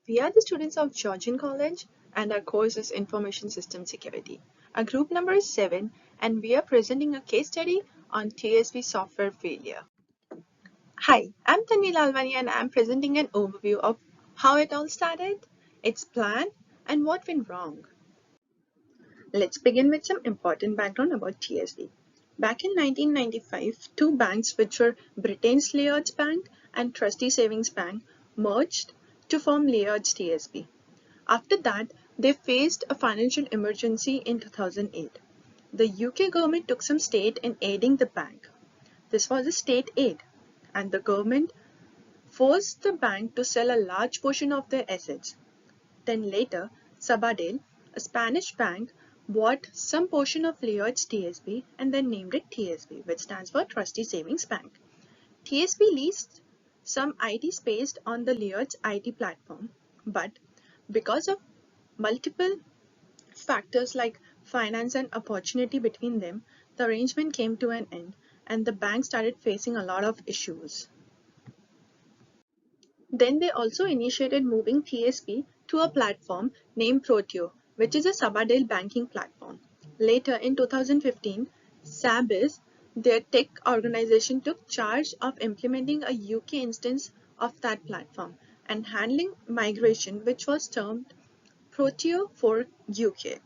We are the students of Georgian College, and our course is Information System Security. Our group number is 7, and we are presenting a case study on TSB software failure. Hi, I'm Tanvi Lalwani, and I'm presenting an overview of how it all started, its plan, and what went wrong. Let's begin with some important background about TSB. Back in 1995, two banks, which were Britain's Lloyds Bank and Trustee Savings Bank, merged to form Lloyds TSB. After that, they faced a financial emergency in 2008. The UK government took some state in aiding the bank. This was a state aid, and the government forced the bank to sell a large portion of their assets. Then later, Sabadell, a Spanish bank, bought some portion of Lloyds TSB and then named it TSB, which stands for Trustee Savings Bank. TSB leased some IT space on the Lloyds IT platform, but because of multiple factors like finance and opportunity between them, the arrangement came to an end and the bank started facing a lot of issues. Then they also initiated moving TSB to a platform named Proteo, which is a Sabadell banking platform. Later in 2015, SABIS, their tech organization, took charge of implementing a UK instance of that platform and handling migration, which was termed Proteo for UK.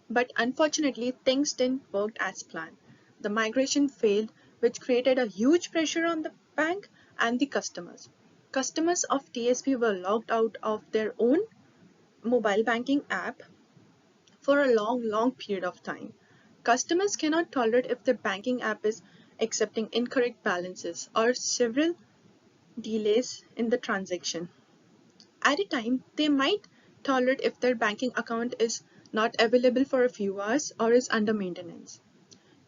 But unfortunately, things didn't work as planned. The migration failed, which created a huge pressure on the bank and the customers. Customers of TSB were locked out of their own mobile banking app for a long period of time. Customers cannot tolerate if their banking app is accepting incorrect balances or several delays in the transaction. At a time, they might tolerate if their banking account is not available for a few hours or is under maintenance.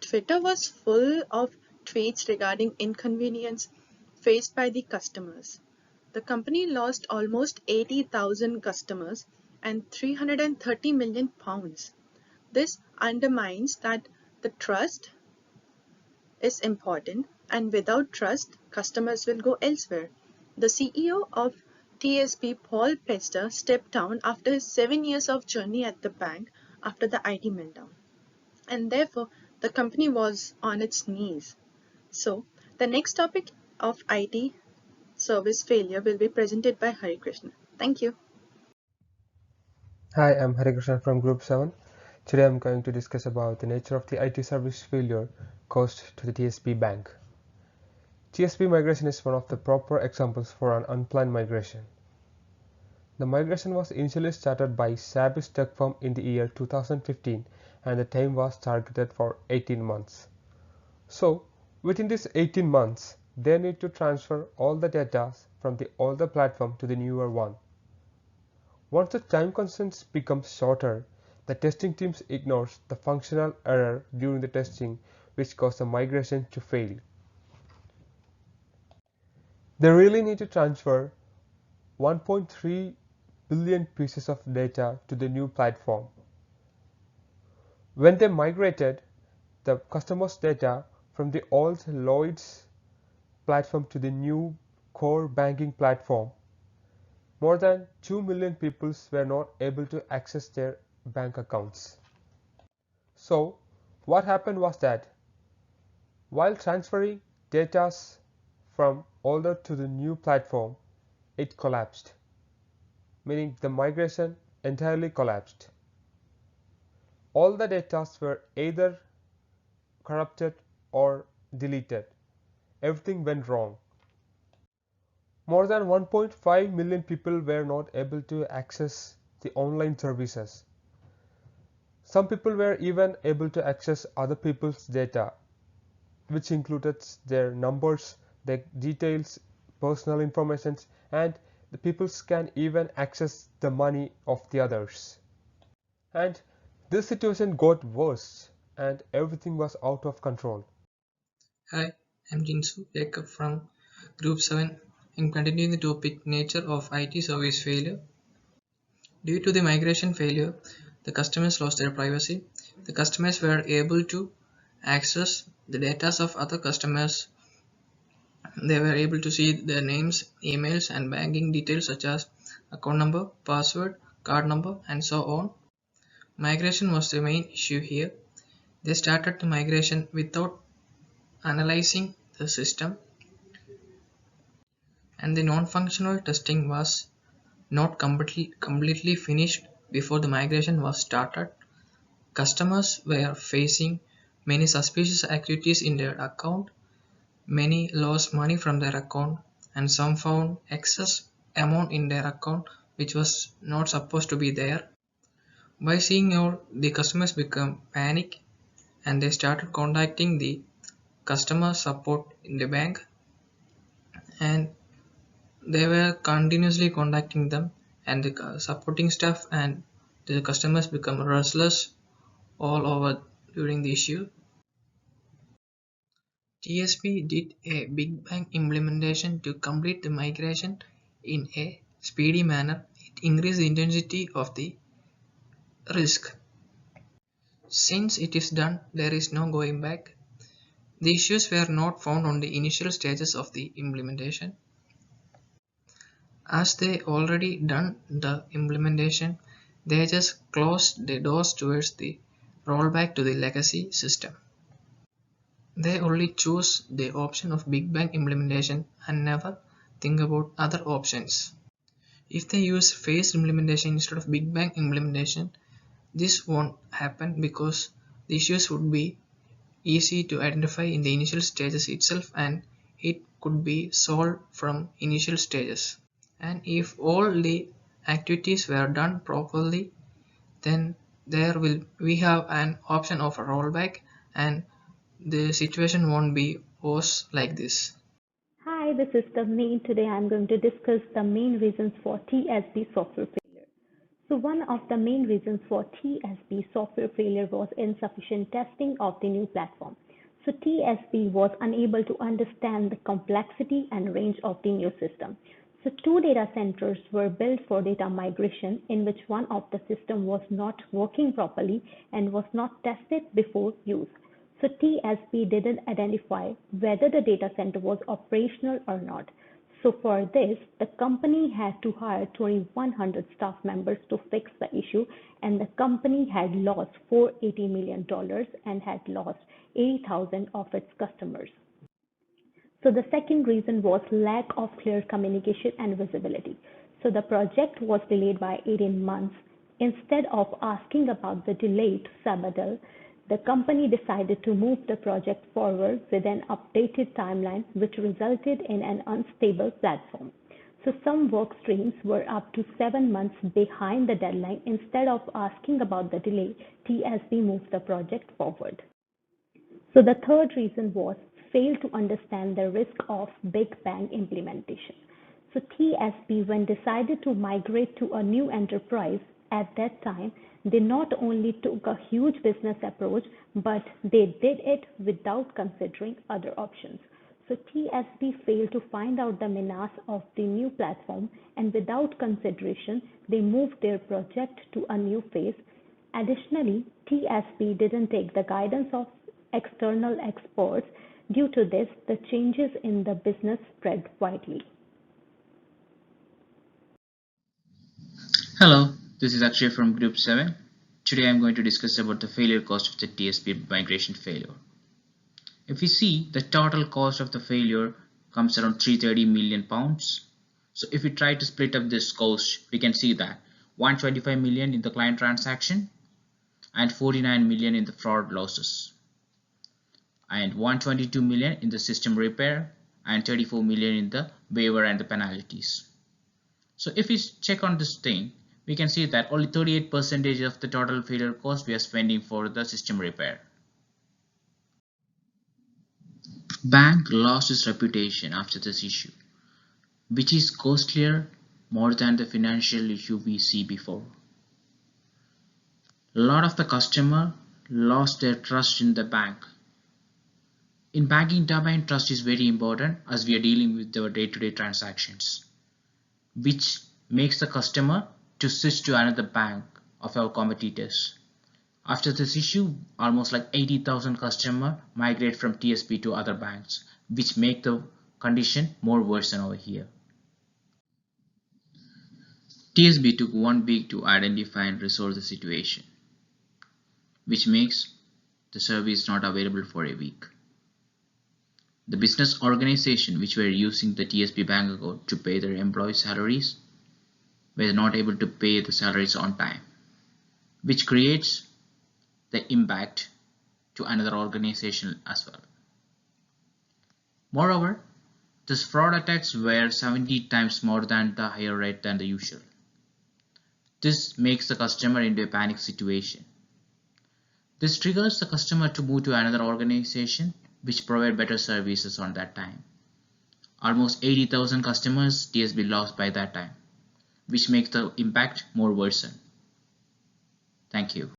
Twitter was full of tweets regarding inconvenience faced by the customers. The company lost almost 80,000 customers and £330 million. This undermines that the trust is important, and without trust, customers will go elsewhere. The CEO of TSB, Paul Pester, stepped down after his 7 years of journey at the bank after the IT meltdown, and therefore the company was on its knees. So, the next topic of IT service failure will be presented by Hari Krishna. Thank you. Hi, I'm Harikrishnan from Group 7. Today I'm going to discuss about the nature of the IT service failure caused to the TSB bank. TSB migration is one of the proper examples for an unplanned migration. The migration was initially started by SABIS tech firm in the year 2015 and the time was targeted for 18 months. So, within these 18 months, they need to transfer all the data from the older platform to the newer one. Once the time constraints become shorter, the testing teams ignores the functional error during the testing which caused the migration to fail. They really need to transfer 1.3 billion pieces of data to the new platform. When they migrated the customers' data from the old Lloyds platform to the new core banking platform, more than 2 million people were not able to access their bank accounts. So, what happened was that while transferring data from older to the new platform, it collapsed, meaning the migration entirely collapsed. All the data were either corrupted or deleted. Everything went wrong. More than 1.5 million people were not able to access the online services. Some people were even able to access other people's data, which included their numbers, their details, personal information, and the people can even access the money of the others. And this situation got worse and everything was out of control. Hi, I'm Jinsu Jacob from Group 7 and continuing the topic Nature of IT Service Failure. Due to the migration failure, the customers lost their privacy. The customers were able to access the data of other customers. They were able to see their names, emails, and banking details such as account number, password, card number, and so on. Migration was the main issue here. They started the migration without analyzing the system, and the non-functional testing was not completely finished before the migration was started. Customers were facing many suspicious activities in their account. Many lost money from their account, and some found excess amount in their account which was not supposed to be there. By seeing all, the customers become panic and they started contacting the customer support in the bank, and they were continuously contacting them, and the supporting staff and the customers become restless all over during the issue. TSB did a big bang implementation to complete the migration in a speedy manner. It increased the intensity of the risk. Since it is done, there is no going back. The issues were not found on the initial stages of the implementation. As they already done the implementation, they just closed the doors towards the rollback to the legacy system. They only choose the option of Big Bang implementation and never think about other options. If they use phased implementation instead of Big Bang implementation, this won't happen because the issues would be easy to identify in the initial stages itself, and it could be solved from initial stages. And if all the activities were done properly, then there will we have an option of a rollback, and the situation won't be worse like this. Hi, this is Tavneen. Today I'm going to discuss the main reasons for TSB software failure. So one of the main reasons for TSB software failure was insufficient testing of the new platform. So TSB was unable to understand the complexity and range of the new system. So two data centers were built for data migration, in which one of the system was not working properly and was not tested before use. So TSB didn't identify whether the data center was operational or not. So for this, the company had to hire 2,100 staff members to fix the issue, and the company had lost $480 million and had lost 80,000 of its customers. So the second reason was lack of clear communication and visibility. So the project was delayed by 18 months. Instead of asking about the delay to Sabadell, the company decided to move the project forward with an updated timeline, which resulted in an unstable platform. So some work streams were up to 7 months behind the deadline. Instead of asking about the delay, TSB moved the project forward. So the third reason was fail to understand the risk of Big Bang implementation. So TSB, when decided to migrate to a new enterprise at that time, they not only took a huge business approach, but they did it without considering other options. So TSB failed to find out the menace of the new platform, and without consideration, they moved their project to a new phase. Additionally, TSB didn't take the guidance of external experts. Due to this, the changes in the business spread widely. Hello, this is Akshay from Group 7. Today I am going to discuss about the failure cost of the TSB migration failure. If we see, the total cost of the failure comes around 330 million pounds. So if we try to split up this cost, we can see that 125 million in the client transaction and 49 million in the fraud losses, and 122 million in the system repair and 34 million in the waiver and the penalties. So if we check on this thing, we can see that only 38% of the total failure cost we are spending for the system repair. Bank lost its reputation after this issue, which is costlier more than the financial issue we see before. A lot of the customer lost their trust in the bank. In banking domain, trust is very important as we are dealing with our day-to-day transactions, which makes the customer to switch to another bank of our competitors. After this issue, almost like 80,000 customers migrate from TSB to other banks, which make the condition more worsen over here. TSB took 1 week to identify and resolve the situation, which makes the service not available for a week. The business organization which were using the TSB bank account to pay their employees' salaries were not able to pay the salaries on time, which creates the impact to another organization as well. Moreover, these fraud attacks were 70 times more than the higher rate than the usual. This makes the customer into a panic situation. This triggers the customer to move to another organization which provide better services on that time. Almost 80,000 customers TSB lost by that time, which makes the impact more worsen. Thank you.